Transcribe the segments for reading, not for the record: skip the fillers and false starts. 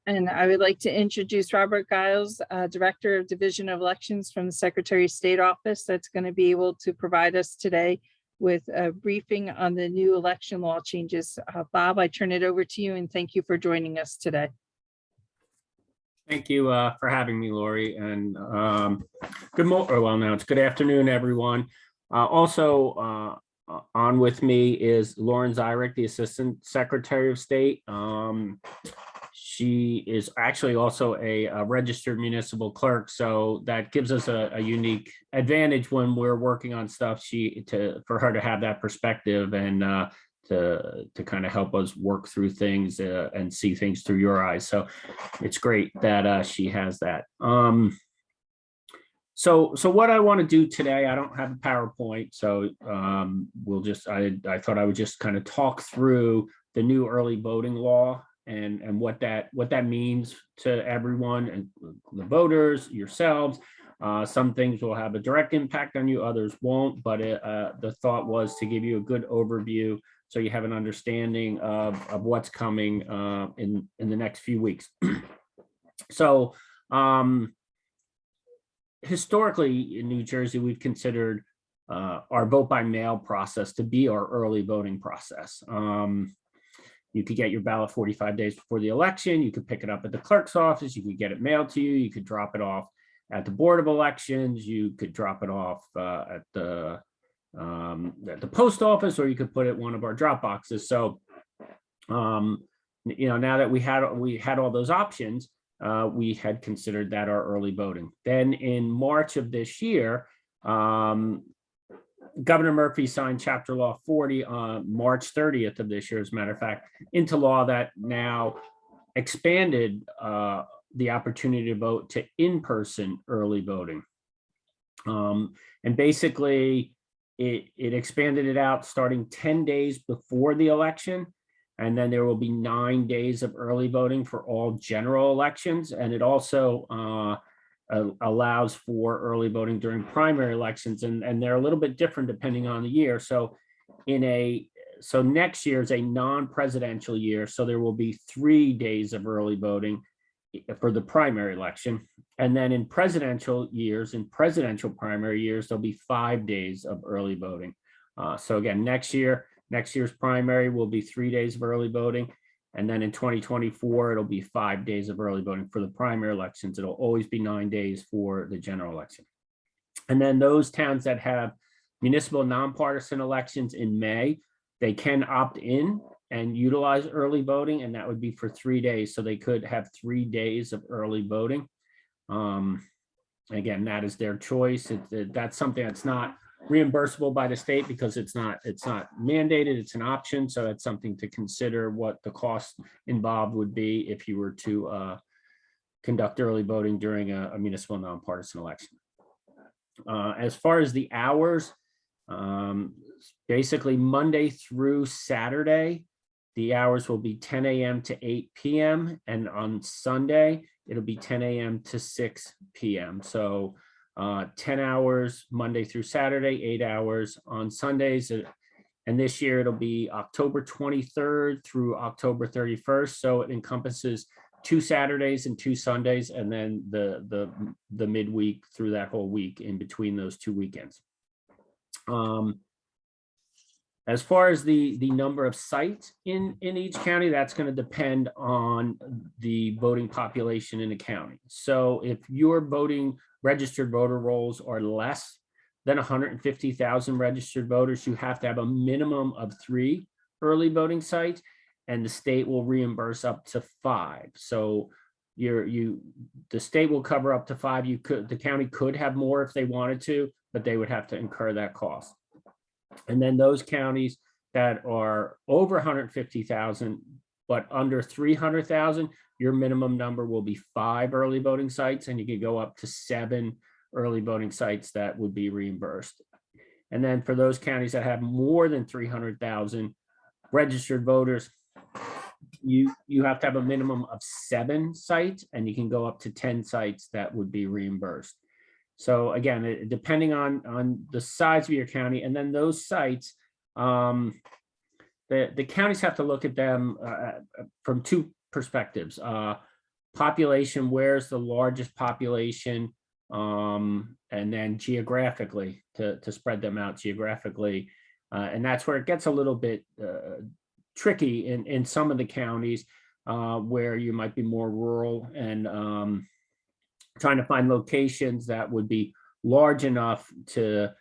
And I would like to introduce Robert Giles, Director of Division of Elections from the Secretary of State Office, that's going to be able to provide us today with a briefing on the new election law changes. Bob, I turn it over to you and thank you for joining us today. Thank you for having me, Lori, and good morning. Well, now it's good afternoon, everyone. Also on with me is Lauren Zyrick, the Assistant Secretary of State. She is actually also a registered municipal clerk, so that gives us a unique advantage when we're working on stuff. For her to have that perspective and to kind of help us work through things and see things through your eyes. So it's great that she has that. So what I want to do today, I don't have a PowerPoint, so we'll just, I thought I would just kind of talk through the new early voting law and what that means to everyone and the voters, yourselves. Some things will have a direct impact on you, others won't, but the thought was to give you a good overview so you have an understanding of what's coming in the next few weeks. So historically in New Jersey, we've considered our vote by mail process to be our early voting process. You could get your ballot 45 days before the election. You could pick it up at the clerk's office. You could get it mailed to you. You could drop it off at the Board of Elections. You could drop it off at the post office, or you could put it in one of our drop boxes. So, now that we had all those options, we had considered that our early voting. Then in March of this year, Governor Murphy signed Chapter Law 40 on March 30th of this year, as a matter of fact, into law that now expanded the opportunity to vote to in-person early voting. And basically, it expanded it out starting 10 days before the election. And then there will be 9 days of early voting for all general elections. And it also allows for early voting during primary elections. And they're a little bit different depending on the year. So next year is a non-presidential year. So there will be 3 days of early voting for the primary election. And then in presidential years, in presidential primary years, there'll be 5 days of early voting. So again, next year's primary will be 3 days of early voting. And then in 2024, it'll be 5 days of early voting for the primary elections. It'll always be 9 days for the general election. And then those towns that have municipal nonpartisan elections in May, they can opt in and utilize early voting, and that would be for 3 days. So they could have 3 days of early voting. Again, that is their choice. That's something that's not reimbursable by the state because it's not mandated, it's an option. So that's something to consider what the cost involved would be if you were to conduct early voting during a municipal nonpartisan election. As far as the hours, basically Monday through Saturday, the hours will be 10 a.m. to 8 p.m. and on Sunday, it'll be 10 a.m. to 6 p.m. So 10 hours Monday through Saturday, 8 hours on Sundays. And this year it'll be October 23rd through October 31st. So it encompasses 2 Saturdays and 2 Sundays, and then the midweek through that whole week in between those 2 weekends. As far as the number of sites in each county, that's going to depend on the voting population in the county. So if your registered voter rolls are less than 150,000 registered voters, you have to have a minimum of 3 early voting sites, and the state will reimburse up to 5. So the state will cover up to 5. The county could have more if they wanted to, but they would have to incur that cost. And then those counties that are over 150,000 but under 300,000, your minimum number will be 5 early voting sites, and you can go up to 7 early voting sites that would be reimbursed. And then for those counties that have more than 300,000 registered voters, you have to have a minimum of 7 sites, and you can go up to 10 sites that would be reimbursed. So again, depending on the size of your county, and then those sites, the counties have to look at them from 2 perspectives. population, where's the largest population, and then geographically to spread them out geographically. And that's where it gets a little bit tricky in some of the counties where you might be more rural and trying to find locations that would be large enough to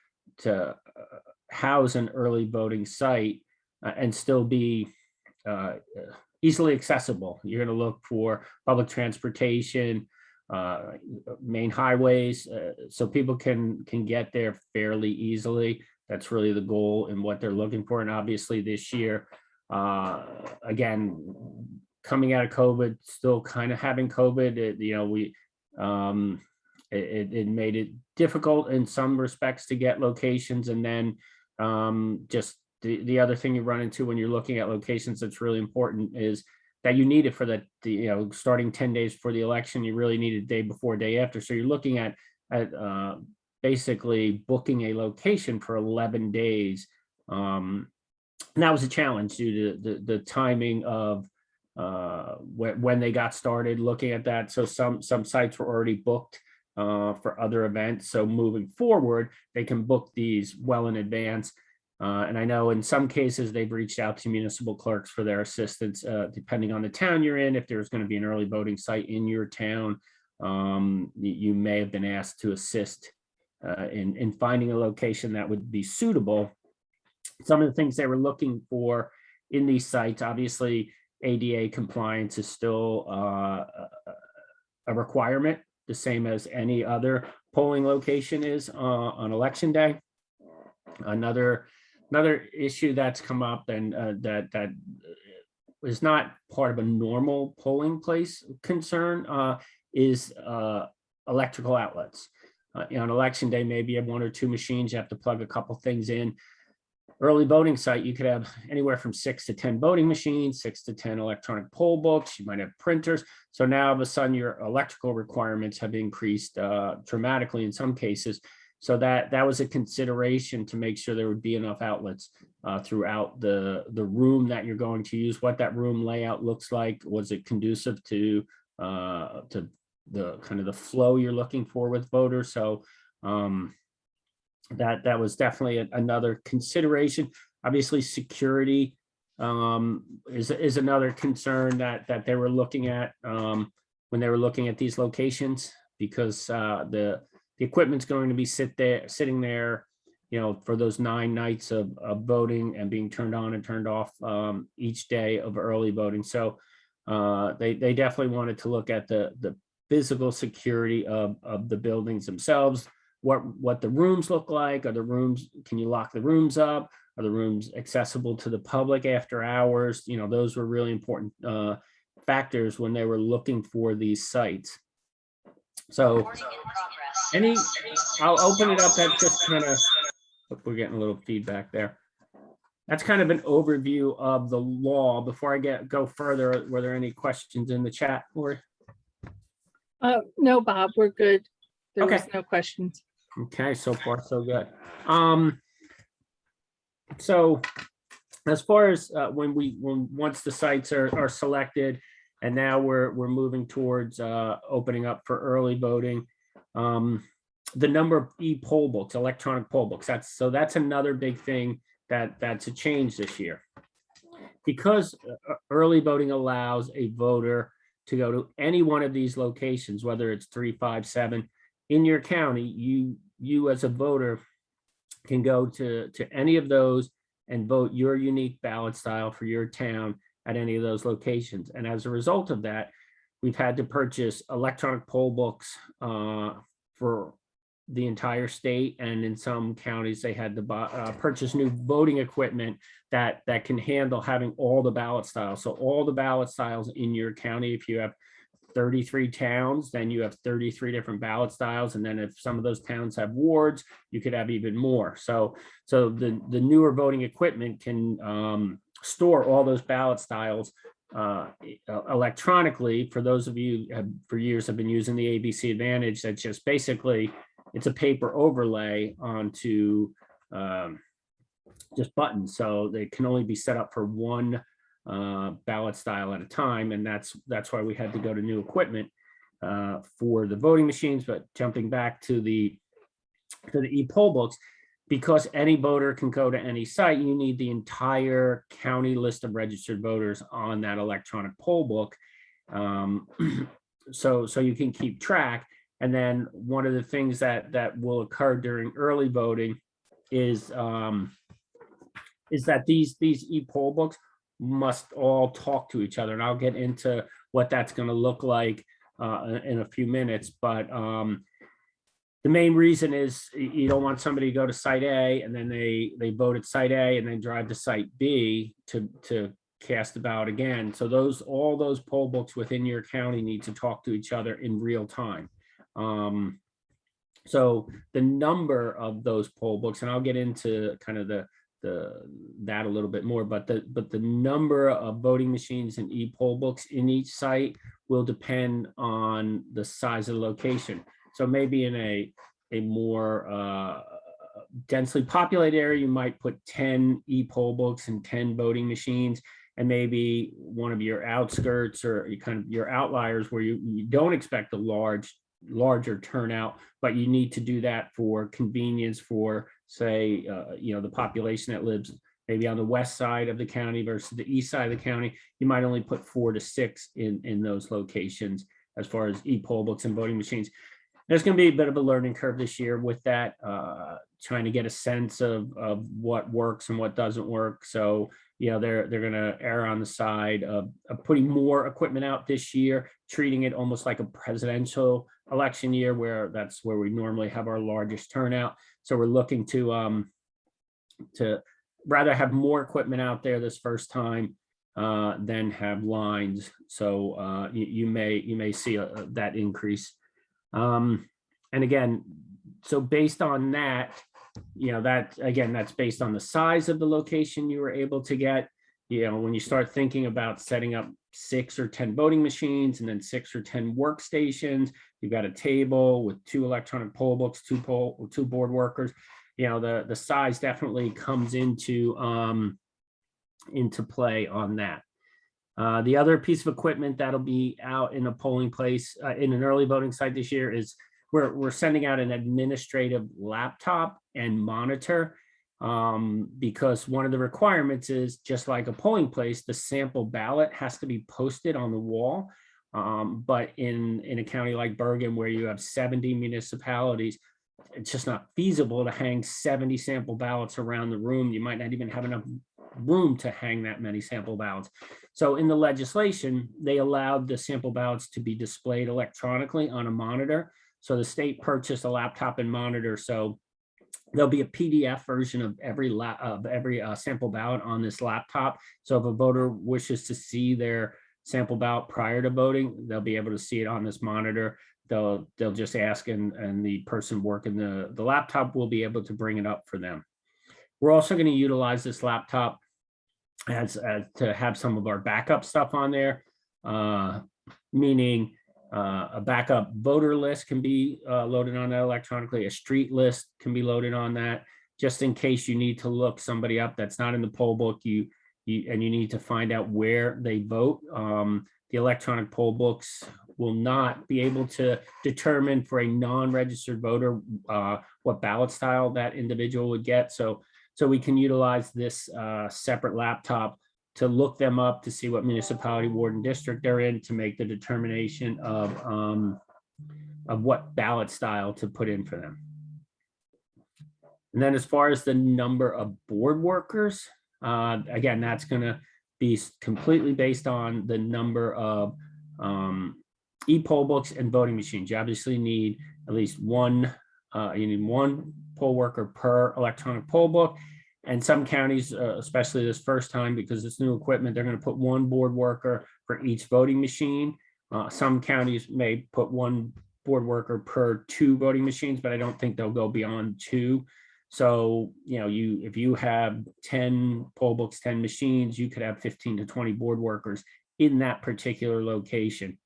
house an early voting site and still be easily accessible. You're going to look for public transportation, main highways, so people can get there fairly easily. That's really the goal and what they're looking for. And obviously this year, again, coming out of COVID, still kind of having COVID, it made it difficult in some respects to get locations. And then just the other thing you run into when you're looking at locations that's really important is that you need it for the starting 10 days before the election. You really need it day before, day after. So you're looking at basically booking a location for 11 days. And that was a challenge due to the timing of when they got started looking at that. So some sites were already booked for other events. So moving forward, they can book these well in advance. And I know in some cases they've reached out to municipal clerks for their assistance, depending on the town you're in. If there's going to be an early voting site in your town, you may have been asked to assist in finding a location that would be suitable. Some of the things they were looking for in these sites, obviously ADA compliance is still a requirement, the same as any other polling location is on election day. Another issue that's come up and that is not part of a normal polling place concern is electrical outlets. On election day, maybe you have 1 or 2 machines, you have to plug a couple things in. Early voting site, you could have anywhere from 6 to 10 voting machines, 6 to 10 electronic poll books. You might have printers. So now all of a sudden your electrical requirements have increased dramatically in some cases. So that was a consideration to make sure there would be enough outlets throughout the room that you're going to use, what that room layout looks like. Was it conducive to the kind of the flow you're looking for with voters? So that was definitely another consideration. Obviously, security is another concern that they were looking at when they were looking at these locations, because the equipment's going to be sitting there, for those 9 nights of voting and being turned on and turned off each day of early voting. So they definitely wanted to look at the physical security of the buildings themselves. What the rooms look like. Are the rooms, can you lock the rooms up? Are the rooms accessible to the public after hours? Those were really important factors when they were looking for these sites. So I'll open it up. That's just kind of, we're getting a little feedback there. That's kind of an overview of the law. Before I go further, were there any questions in the chat? Or No, Bob, we're good. There Okay. was no questions. Okay, so far so good. So as far as once the sites are selected, and now we're moving towards opening up for early voting, the number of e-poll books, electronic poll books, that's another big thing that's a change this year, because early voting allows a voter to go to any one of these locations, whether it's 3, 5, 7 in your county. You as a voter can go to any of those and vote your unique ballot style for your town at any of those locations. And as a result of that, we've had to purchase electronic poll books for the entire state, and in some counties they had to purchase new voting equipment that can handle having all the ballot styles. So all the ballot styles in your county, if you have 33 towns, then you have 33 different ballot styles. And then if some of those towns have wards, you could have even more. So the newer voting equipment can store all those ballot styles electronically. For those of you who for years have been using the ABC Advantage, that's just basically, it's a paper overlay onto just buttons. So they can only be set up for one ballot style at a time, and that's why we had to go to new equipment for the voting machines. But jumping back to the e-poll books, because any voter can go to any site, you need the entire county list of registered voters on that electronic poll book, so you can keep track. And then one of the things that will occur during early voting is that these e-poll books must all talk to each other, and I'll get into what that's going to look like in a few minutes. But the main reason is you don't want somebody to go to site A and then they vote at site A and then drive to site B to cast a ballot again. So all those poll books within your county need to talk to each other in real time. So the number of those poll books, and I'll get into kind of that a little bit more, but the number of voting machines and e-poll books in each site will depend on the size of the location. So maybe in a more densely populated area, you might put 10 e-poll books and 10 voting machines, and maybe one of your outskirts or your outliers where you don't expect a larger turnout, but you need to do that for convenience for, say, the population that lives maybe on the west side of the county versus the east side of the county. You might only put 4 to 6 in those locations as far as e-poll books and voting machines. There's going to be a bit of a learning curve this year with that, trying to get a sense of what works and what doesn't work. So, they're going to err on the side of putting more equipment out this year, treating it almost like a presidential election year, where that's where we normally have our largest turnout. So we're looking to rather have more equipment out there this first time than have lines. So you may see that increase. And again, so based on that, that's based on the size of the location you were able to get. When you start thinking about setting up 6 or 10 voting machines and then 6 or 10 workstations, you've got a table with 2 electronic poll books, 2 board workers. The size definitely comes into play on that. The other piece of equipment that'll be out in a polling place in an early voting site this year is we're sending out an administrative laptop and monitor, because one of the requirements is, just like a polling place, the sample ballot has to be posted on the wall. But in a county like Bergen, where you have 70 municipalities, it's just not feasible to hang 70 sample ballots around the room. You might not even have enough room to hang that many sample ballots. So in the legislation, they allowed the sample ballots to be displayed electronically on a monitor. So the state purchased a laptop and monitor. So there'll be a PDF version of every sample ballot on this laptop. So if a voter wishes to see their sample ballot prior to voting, they'll be able to see it on this monitor. They'll just ask, and the person working the laptop will be able to bring it up for them. We're also going to utilize this laptop as to have some of our backup stuff on there, meaning a backup voter list can be loaded on that electronically. A street list can be loaded on that, just in case you need to look somebody up that's not in the poll book. You need to find out where they vote. The electronic poll books will not be able to determine for a non-registered voter what ballot style that individual would get. So we can utilize this separate laptop to look them up, to see what municipality, ward, and district they're in, to make the determination of what ballot style to put in for them. And then as far as the number of board workers, again, that's going to be completely based on the number of e-poll books and voting machines. You obviously need at least one poll worker per electronic poll book. And some counties, especially this first time, because it's new equipment, they're going to put 1 board worker for each voting machine. Some counties may put 1 board worker per 2 voting machines, but I don't think they'll go beyond 2. So, if you have 10 poll books, 10 machines, you could have 15 to 20 board workers in that particular location.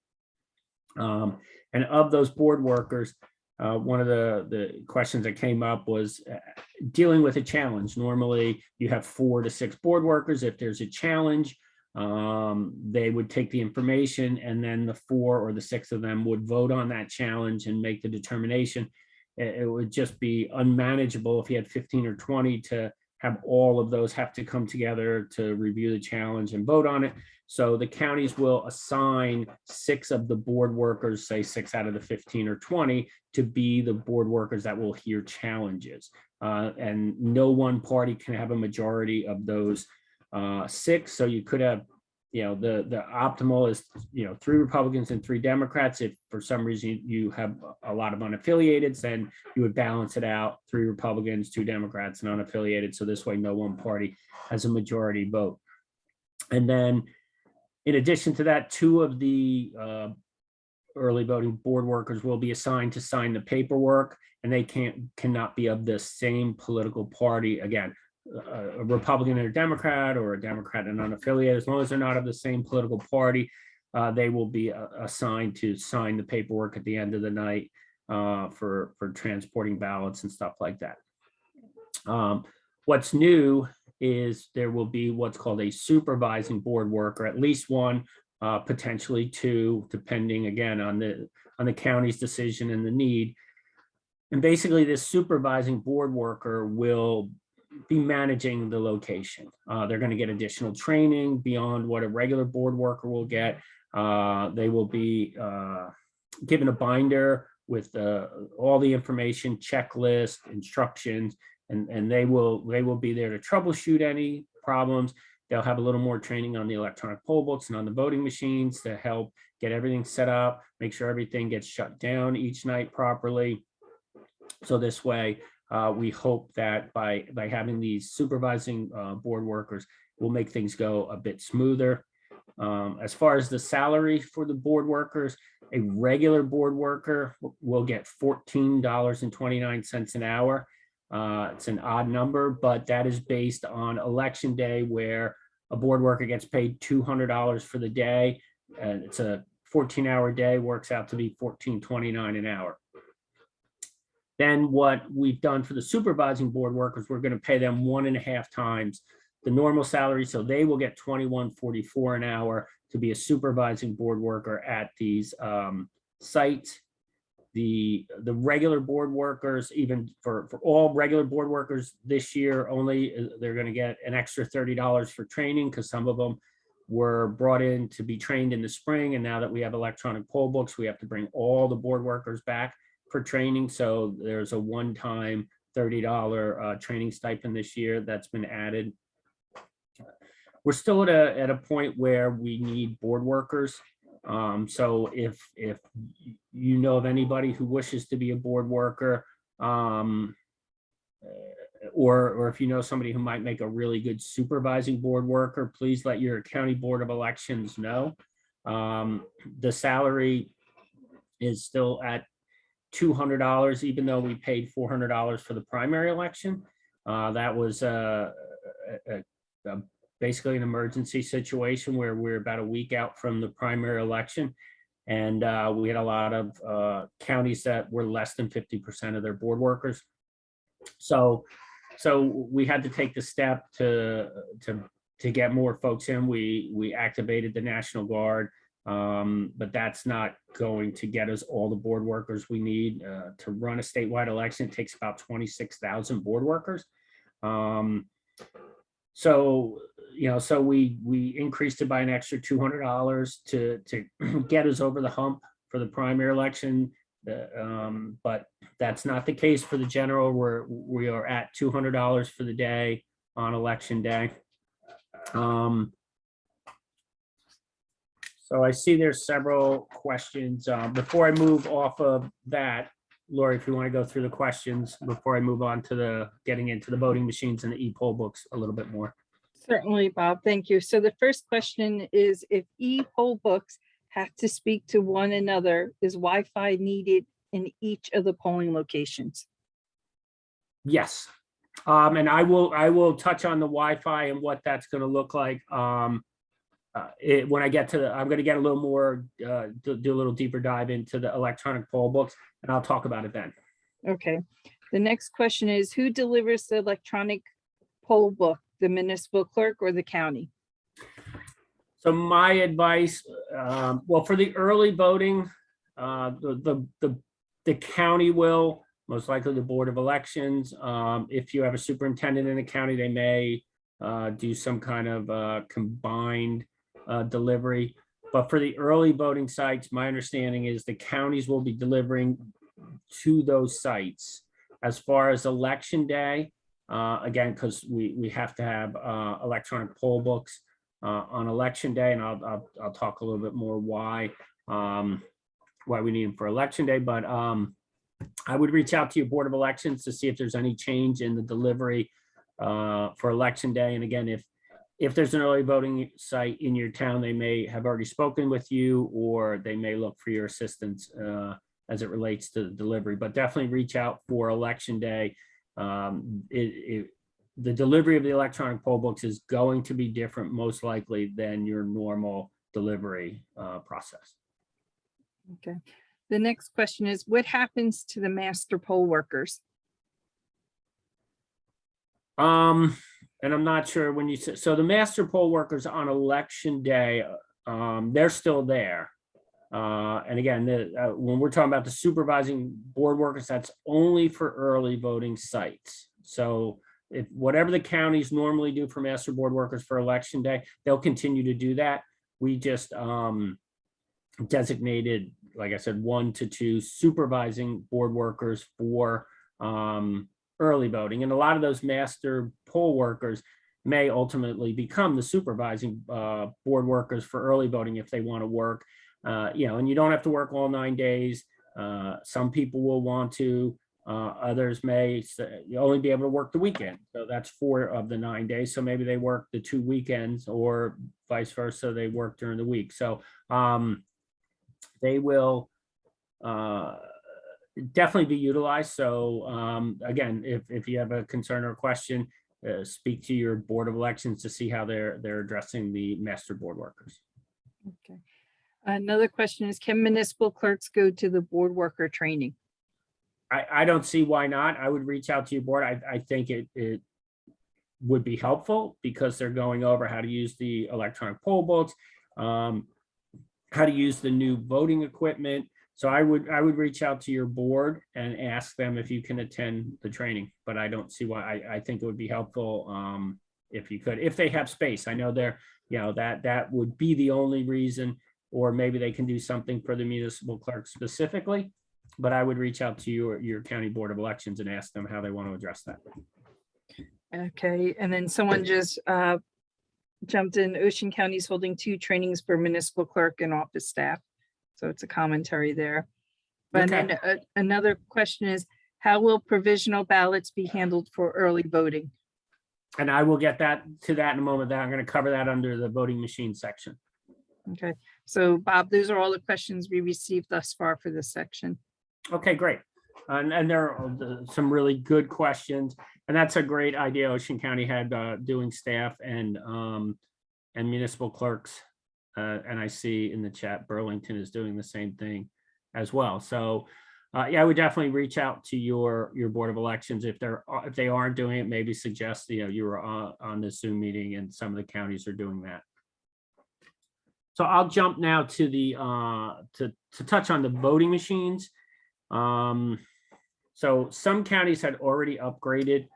And of those board workers, one of the questions that came up was dealing with a challenge. Normally, you have 4 to 6 board workers. If there's a challenge, They would take the information, and then the 4 or the 6 of them would vote on that challenge and make the determination. It would just be unmanageable if you had 15 or 20 to have all of those have to come together to review the challenge and vote on it. So the counties will assign 6 of the board workers, say 6 out of the 15 or 20, to be the board workers that will hear challenges. And no one party can have a majority of those 6. So you could have, the optimal is, 3 Republicans and 3 Democrats. If for some reason you have a lot of unaffiliated, then you would balance it out, 3 Republicans, 2 Democrats, and unaffiliated. So this way, no one party has a majority vote. And then in addition to that, 2 of the early voting board workers will be assigned to sign the paperwork, and they cannot be of the same political party. Again, a Republican and a Democrat, or a Democrat and unaffiliated, as long as they're not of the same political party, they will be assigned to sign the paperwork at the end of the night for transporting ballots and stuff like that. What's new is there will be what's called a supervising board worker, at least 1, potentially 2, depending again on the county's decision and the need. And basically, this supervising board worker will be managing the location. They're going to get additional training beyond what a regular board worker will get. They will be given a binder with all the information, checklist, instructions, and they will be there to troubleshoot any problems. They'll have a little more training on the electronic poll books and on the voting machines to help get everything set up, make sure everything gets shut down each night properly. So this way, we hope that by having these supervising board workers, will make things go a bit smoother. As far as the salary for the board workers, a regular board worker will get $14.29 an hour. It's an odd number, but that is based on election day, where a board worker gets paid $200 for the day, and it's a 14-hour day, works out to be $14.29 an hour. Then what we've done for the supervising board workers, we're going to pay them 1.5 times the normal salary. So they will get $21.44 an hour to be a supervising board worker at these sites. The regular board workers, even for all regular board workers this year, only they're going to get an extra $30 for training, because some of them were brought in to be trained in the spring. And now that we have electronic poll books, we have to bring all the board workers back for training. So there's a one-time $30 training stipend this year that's been added. We're still at a point where we need board workers. So if you know of anybody who wishes to be a board worker, or if you know somebody who might make a really good supervising board worker, please let your county board of elections know. The salary is still at $200, even though we paid $400 for the primary election. That was basically an emergency situation where we're about a week out from the primary election. And we had a lot of counties that were less than 50% of their board workers. So we had to take the step to get more folks in. We activated the National Guard, but that's not going to get us all the board workers we need to run a statewide election. It takes about 26,000 board workers. So we increased it by an extra $200 to get us over the hump for the primary election. But that's not the case for the general, where we are at $200 for the day on election day. So I see there's several questions. Before I move off of that, Lori, if you want to go through the questions before I move on to getting into the voting machines and the e-poll books a little bit more. Certainly, Bob. Thank you. So the first question is, if e-poll books have to speak to one another, is Wi-Fi needed in each of the polling locations? Yes. And I will touch on the Wi-Fi and what that's going to look like. When I get to I'm going to get a little more, do a little deeper dive into the electronic poll books, and I'll talk about it then. Okay. The next question is, who delivers the electronic poll book, the municipal clerk or the county? So my advice, well, for the early voting, the county will, most likely the Board of Elections. If you have a superintendent in the county, they may do some kind of combined delivery. But for the early voting sites, my understanding is the counties will be delivering to those sites. As far as election day, again, because we have to have electronic poll books on election day, and I'll talk a little bit more why we need them for election day. But I would reach out to your Board of Elections to see if there's any change in the delivery for election day. And again, if there's an early voting site in your town, they may have already spoken with you, or they may look for your assistance as it relates to the delivery. But definitely reach out for election day. The delivery of the electronic poll books is going to be different, most likely, than your normal delivery process. Okay. The next question is, what happens to the master poll workers? And I'm not sure when you said, so the master poll workers on election day, they're still there. And again, when we're talking about the supervising board workers, that's only for early voting sites. So if whatever the counties normally do for master board workers for election day, they'll continue to do that. We just designated, like I said, 1 to 2 supervising board workers for early voting. And a lot of those master poll workers may ultimately become the supervising board workers for early voting if they want to work. And you don't have to work all 9 days. Some people will want to, others may only be able to work the weekend. So that's 4 of the 9 days. So maybe they work the 2 weekends, or vice versa, they work during the week. So they will definitely be utilized. So again, if you have a concern or question, speak to your Board of Elections to see how they're addressing the master board workers. Okay. Another question is, can municipal clerks go to the board worker training? I don't see why not. I would reach out to your board. I think it would be helpful, because they're going over how to use the electronic poll books, how to use the new voting equipment. So I would reach out to your board and ask them if you can attend the training, but I don't see why. I think it would be helpful if you could, if they have space. I know they're, that would be the only reason, or maybe they can do something for the municipal clerk specifically, but I would reach out to your county Board of Elections and ask them how they want to address that. Okay, and then someone just jumped in. Ocean County is holding 2 trainings for municipal clerk and office staff. So it's a commentary there. But Okay. then another question is, how will provisional ballots be handled for early voting? And I will get to that in a moment. That I'm going to cover that under the voting machine section. Okay, so Bob, those are all the questions we received thus far for this section. Okay, great. And there are some really good questions, and that's a great idea Ocean County had doing staff and municipal clerks. And I see in the chat Burlington is doing the same thing as well. So yeah, I would definitely reach out to your Board of Elections if they aren't doing it. Maybe suggest you were on the Zoom meeting and some of the counties are doing that. So I'll jump now to the to touch on the voting machines. So some counties had already upgraded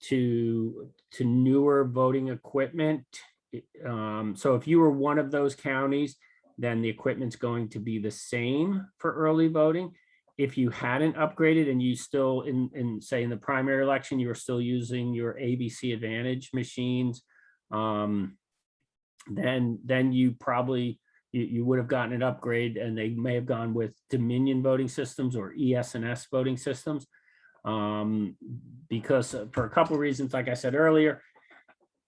to newer voting equipment. So if you were one of those counties, then the equipment's going to be the same for early voting. If you hadn't upgraded and you still in say in the primary election, you were still using your ABC Advantage machines, then you probably you would have gotten an upgrade, and they may have gone with Dominion voting systems or ES&S voting systems, because for a couple of reasons, like I said earlier,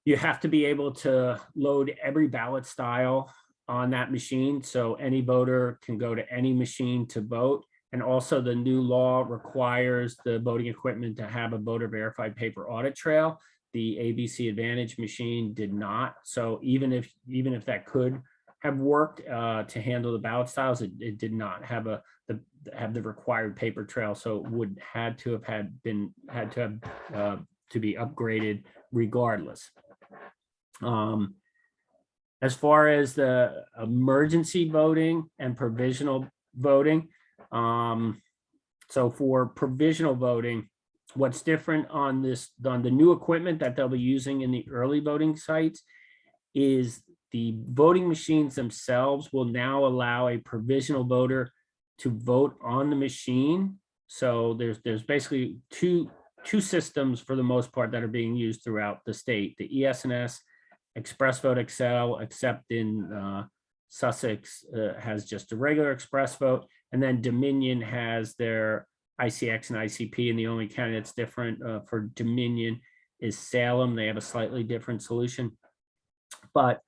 you have to be able to load every ballot style on that machine, so any voter can go to any machine to vote. And also the new law requires the voting equipment to have a voter verified paper audit trail. The ABC Advantage machine did not. So even if that could have worked to handle the ballot styles, it did not have the required paper trail. So it would had to be upgraded regardless. As far as the emergency voting and provisional voting, so for provisional voting, what's different on the new equipment that they'll be using in the early voting sites is the voting machines themselves will now allow a provisional voter to vote on the machine. So there's basically two systems for the most part that are being used throughout the state. The ES&S Express Vote Excel, except in Sussex, has just a regular express vote. And then Dominion has their ICX and ICP, and the only county that's different for Dominion is Salem. They have a slightly different solution. But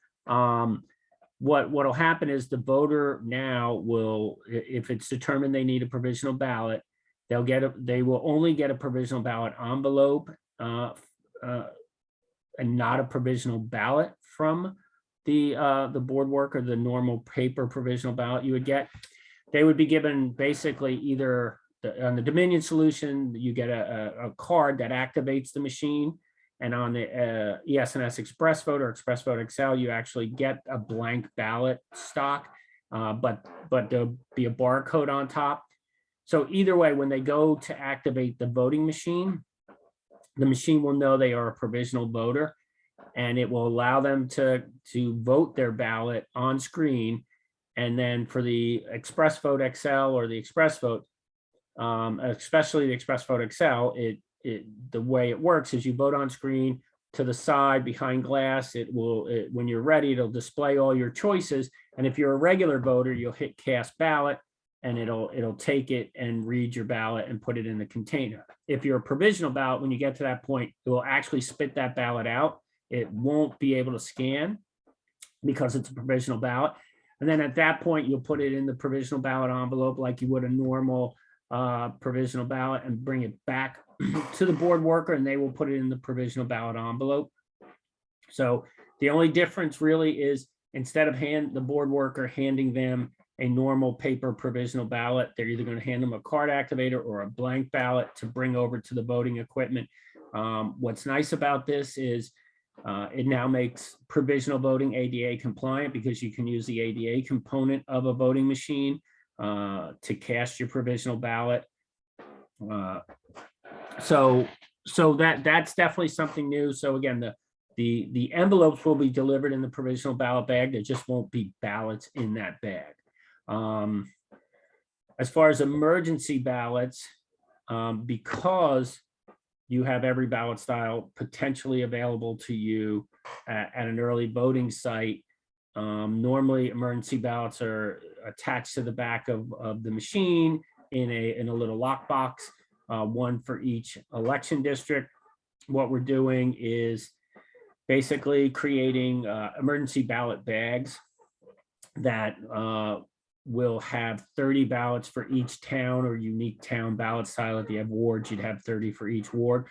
what'll happen is the voter now will, if it's determined they need a provisional ballot, they will only get a provisional ballot envelope and not a provisional ballot from the board work or the normal paper provisional ballot you would get. They would be given basically either on the Dominion solution, you get a card that activates the machine, and on the ES&S Express Vote or Express Vote Excel, you actually get a blank ballot stock, but there'll be a barcode on top. So either way, when they go to activate the voting machine, the machine will know they are a provisional voter, and it will allow them to vote their ballot on screen. And then for the Express Vote Excel or the Express Vote, especially the Express Vote Excel, the way it works is you vote on screen to the side behind glass. When you're ready, it'll display all your choices. And if you're a regular voter, you'll hit cast ballot, and it'll take it and read your ballot and put it in the container. If you're a provisional ballot, when you get to that point, it will actually spit that ballot out. It won't be able to scan because it's a provisional ballot. And then at that point, you'll put it in the provisional ballot envelope like you would a normal provisional ballot and bring it back to the board worker, and they will put it in the provisional ballot envelope. So the only difference really is instead of the board worker handing them a normal paper provisional ballot, they're either going to hand them a card activator or a blank ballot to bring over to the voting equipment. What's nice about this is it now makes provisional voting ADA compliant, because you can use the ADA component of a voting machine to cast your provisional ballot. So that's definitely something new. So again, the envelopes will be delivered in the provisional ballot bag. There just won't be ballots in that bag. As far as emergency ballots, because you have every ballot style potentially available to you at an early voting site, normally emergency ballots are attached to the back of the machine in a little lockbox, one for each election district. What we're doing is basically creating emergency ballot bags that will have 30 ballots for each town or unique town ballot style. If you have wards, you'd have 30 for each ward.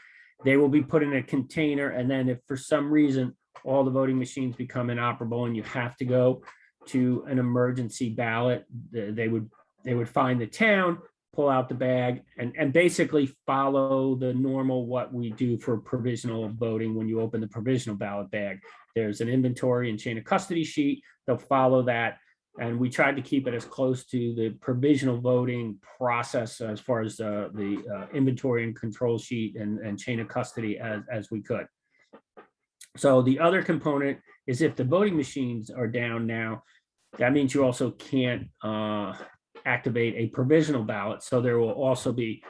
They will be put in a container, and then if for some reason all the voting machines become inoperable and you have to go to an emergency ballot, they would find the town, pull out the bag, and basically follow the normal what we do for provisional voting. When you open the provisional ballot bag, there's an inventory and chain of custody sheet. They'll follow that. And we tried to keep it as close to the provisional voting process as far as the inventory and control sheet and chain of custody as we could. So the other component is if the voting machines are down now, that means you also can't activate a provisional ballot. So there will also be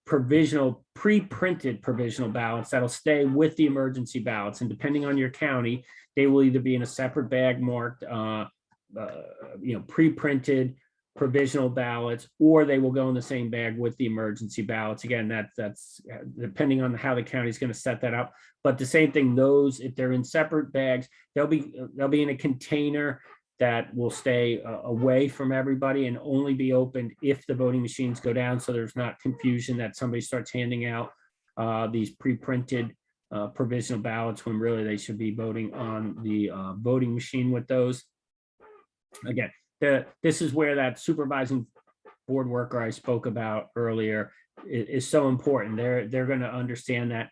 pre-printed provisional ballots that'll stay with the emergency ballots. And depending on your county, they will either be in a separate bag marked pre-printed provisional ballots, or they will go in the same bag with the emergency ballots. Again, that's depending on how the county is going to set that up. But the same thing, those, if they're in separate bags, they'll be in a container that will stay away from everybody and only be opened if the voting machines go down. So there's not confusion that somebody starts handing out these pre-printed provisional ballots when really they should be voting on the voting machine with those. Again, this is where that supervising board worker I spoke about earlier is so important. They're going to understand that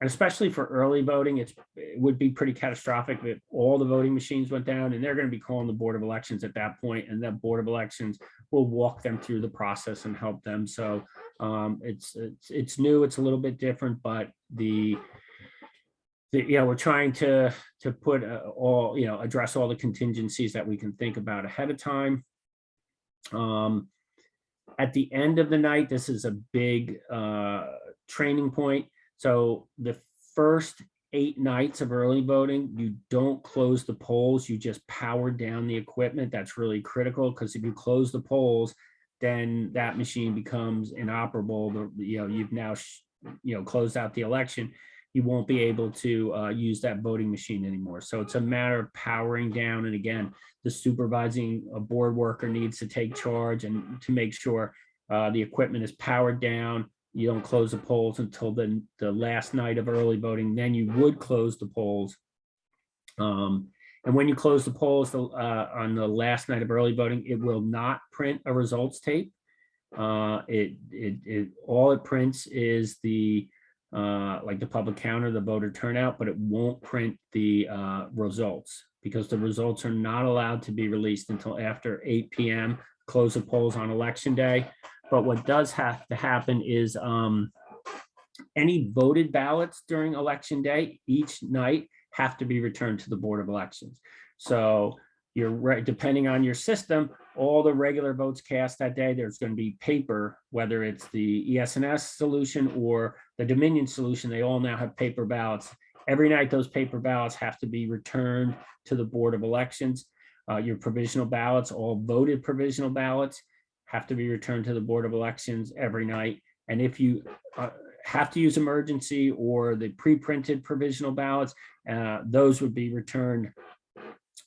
And especially for early voting, it would be pretty catastrophic if all the voting machines went down, and they're going to be calling the Board of Elections at that point, and that Board of Elections will walk them through the process and help them. So it's new, it's a little bit different, but we're trying to put all, address all the contingencies that we can think about ahead of time. At the end of the night, this is a big training point. So the first 8 nights of early voting, you don't close the polls, you just power down the equipment. That's really critical, because if you close the polls, then that machine becomes inoperable. You've now closed out the election. You won't be able to use that voting machine anymore. So it's a matter of powering down. And again, the supervising board worker needs to take charge and to make sure the equipment is powered down. You don't close the polls until the last night of early voting. Then you would close the polls. And when you close the polls on the last night of early voting, it will not print a results tape. All it prints is the like the public counter, the voter turnout, but it won't print the results, because the results are not allowed to be released until after 8 p.m. Close the polls on election day. But what does have to happen is any voted ballots during election day each night have to be returned to the Board of Elections. So you're right, depending on your system, all the regular votes cast that day, there's going to be paper, whether it's the ES&S solution or the Dominion solution, they all now have paper ballots. Every night, those paper ballots have to be returned to the Board of Elections. Your provisional ballots, all voted provisional ballots, have to be returned to the Board of Elections every night. And if you have to use emergency or the pre-printed provisional ballots, those would be returned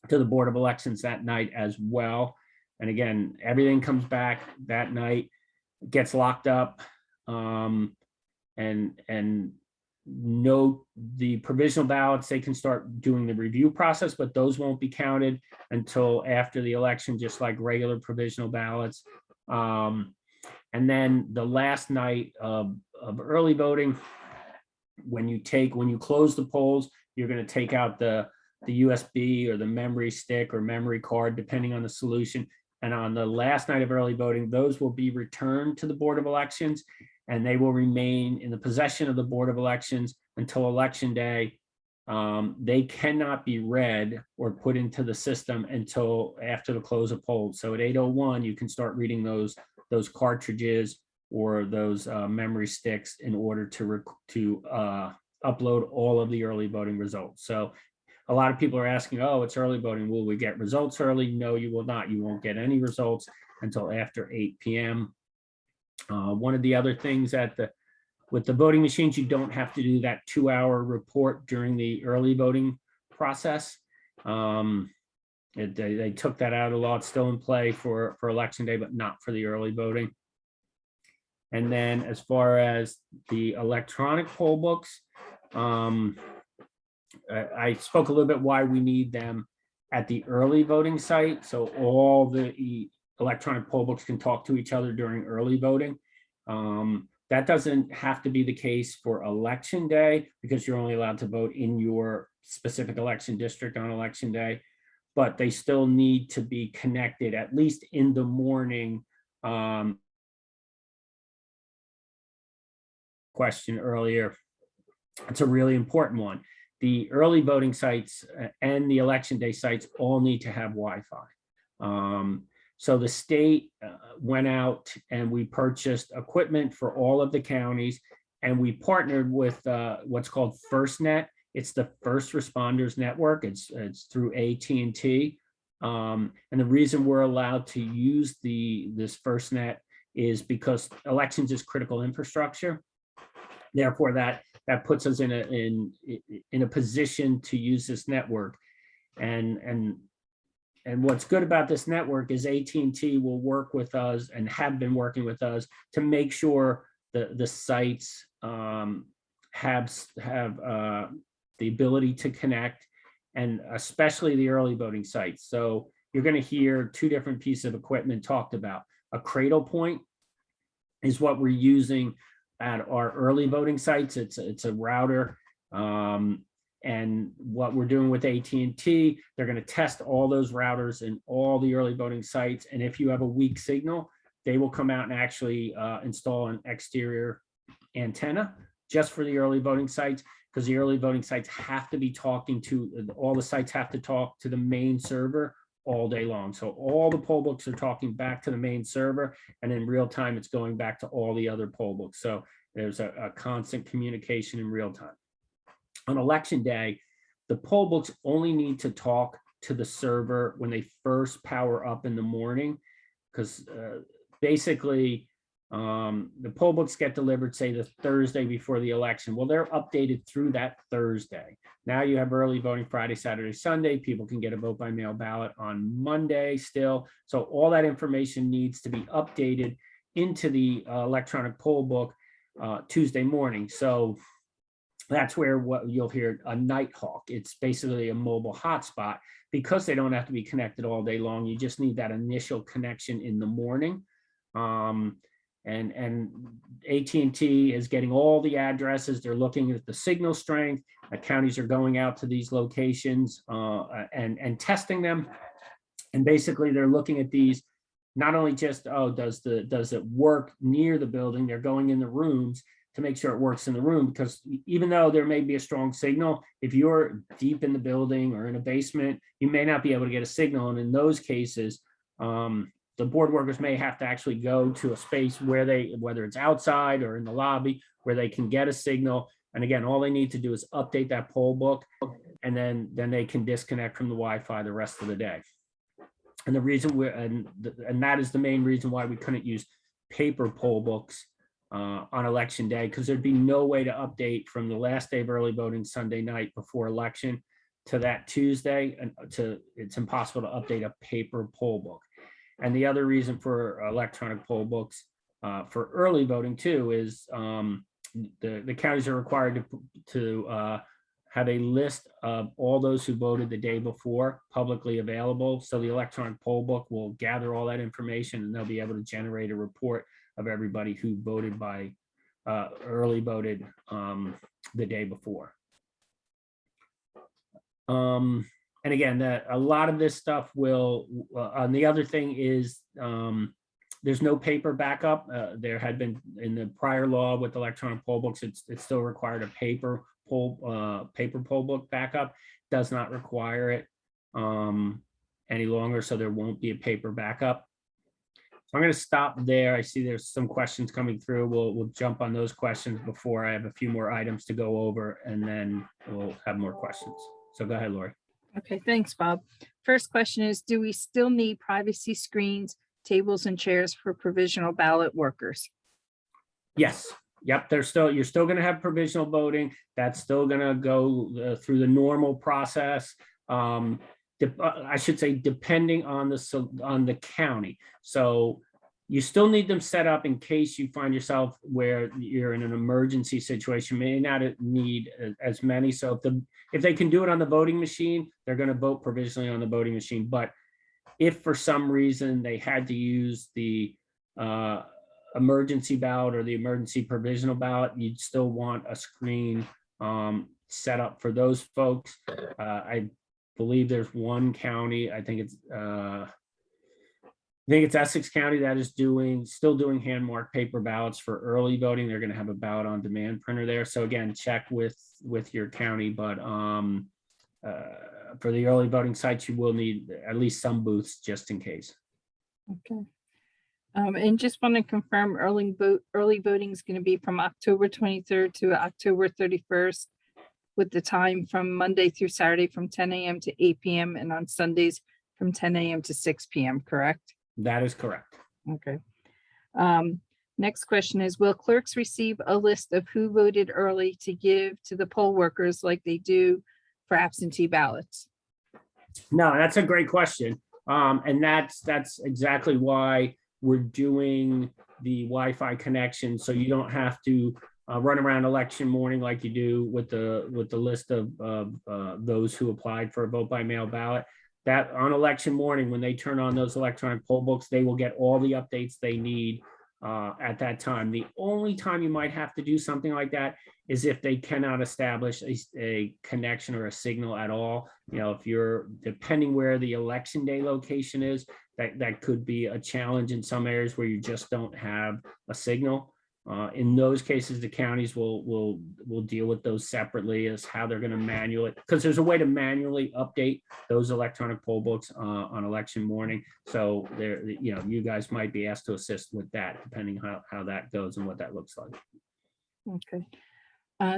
to the Board of Elections that night as well. And again, everything comes back that night, gets locked up, and no, the provisional ballots, they can start doing the review process, but those won't be counted until after the election, just like regular provisional ballots. And then the last night of early voting, when you close the polls, you're going to take out the USB or the memory stick or memory card, depending on the solution. And on the last night of early voting, those will be returned to the Board of Elections, and they will remain in the possession of the Board of Elections until election day. They cannot be read or put into the system until after the close of polls. So at 8:01, you can start reading those cartridges or those memory sticks in order to upload all of the early voting results. So a lot of people are asking, oh, it's early voting, will we get results early? No, you will not. You won't get any results until after 8 p.m. One of the other things with the voting machines, you don't have to do that 2-hour report during the early voting process. They took that out of the law. It's still in play for election day, but not for the early voting. And then as far as the electronic poll books, I spoke a little bit why we need them at the early voting site. So all the electronic poll books can talk to each other during early voting. That doesn't have to be the case for election day, because you're only allowed to vote in your specific election district on election day, but they still need to be connected at least in the morning. Question earlier, it's a really important one. The early voting sites and the election day sites all need to have Wi-Fi. So the state went out and we purchased equipment for all of the counties, and we partnered with what's called FirstNet. It's the First Responders Network. It's through AT&T. And the reason we're allowed to use this FirstNet is because elections is critical infrastructure. Therefore, that puts us in a position to use this network. And what's good about this network is AT&T will work with us and have been working with us to make sure the sites have the ability to connect, and especially the early voting sites. So you're going to hear 2 different pieces of equipment talked about. A cradle point is what we're using at our early voting sites. It's a router And what we're doing with AT&T, they're going to test all those routers in all the early voting sites. And if you have a weak signal, they will come out and actually install an exterior antenna just for the early voting sites, because the early voting sites have to be talking to, all the sites have to talk to the main server all day long. So all the poll books are talking back to the main server, and in real time, it's going back to all the other poll books. So there's a constant communication in real time. On election day, the poll books only need to talk to the server when they first power up in the morning, because basically the poll books get delivered, say, the Thursday before the election. Well, they're updated through that Thursday. Now you have early voting Friday, Saturday, Sunday. People can get a vote by mail ballot on Monday still. So all that information needs to be updated into the electronic poll book Tuesday morning. So that's where what you'll hear a Nighthawk. It's basically a mobile hotspot, because they don't have to be connected all day long. You just need that initial connection in the morning. And AT&T is getting all the addresses. They're looking at the signal strength. The counties are going out to these locations and testing them. And basically they're looking at these, not only just, oh, does it work near the building? They're going in the rooms to make sure it works in the room, because even though there may be a strong signal, if you're deep in the building or in a basement, you may not be able to get a signal. And in those cases, the board workers may have to actually go to a space where whether it's outside or in the lobby, where they can get a signal. And again, all they need to do is update that poll book, and then they can disconnect from the Wi-Fi the rest of the day. And the reason and that is the main reason why we couldn't use paper poll books on election day, because there'd be no way to update from the last day of early voting Sunday night before election to that Tuesday, and it's impossible to update a paper poll book. And the other reason for electronic poll books for early voting too is the counties are required to have a list of all those who voted the day before publicly available. So the electronic poll book will gather all that information, and they'll be able to generate a report of everybody who voted by early voted the day before. And again, a lot of this stuff will, and the other thing is there's no paper backup. There had been in the prior law with electronic poll books, it's still required a paper poll book backup. Does not require it any longer, so there won't be a paper backup. So I'm going to stop there. I see there's some questions coming through. We'll jump on those questions before I have a few more items to go over, and then we'll have more questions. So go ahead, Lori. Okay, thanks, Bob. First question is, do we still need privacy screens, tables, and chairs for provisional ballot workers? Yes. Yep. You're still going to have provisional voting. That's still going to go through the normal process. I should say, depending on the county. So you still need them set up in case you find yourself where you're in an emergency situation. You may not need as many. So if they can do it on the voting machine, they're going to vote provisionally on the voting machine. But if for some reason they had to use the emergency ballot or the emergency provisional ballot, you'd still want a screen set up for those folks. I believe there's one county, I think it's Essex County, that is still doing hand marked paper ballots for early voting. They're going to have a ballot on demand printer there. So again, check with your county, but for the early voting sites, you will need at least some booths just in case. Okay. And just want to confirm early voting is going to be from October 23rd to October 31st, with the time from Monday through Saturday from 10 a.m. to 8 p.m. and on Sundays from 10 a.m. to 6 p.m. Correct? That is correct. Okay. Next question is, will clerks receive a list of who voted early to give to the poll workers like they do for absentee ballots? No, that's a great question. And that's exactly why we're doing the Wi-Fi connection, so you don't have to run around election morning like you do with the list of those who applied for a vote by mail ballot. That on election morning, when they turn on those electronic poll books, they will get all the updates they need at that time. The only time you might have to do something like that is if they cannot establish a connection or a signal at all. You know, if you're, depending where the election day location is, that could be a challenge in some areas where you just don't have a signal. In those cases, the counties will deal with those separately as how they're going to manually, because there's a way to manually update those electronic poll books on election morning. So there, you know, you guys might be asked to assist with that, depending how that goes and what that looks like. Okay.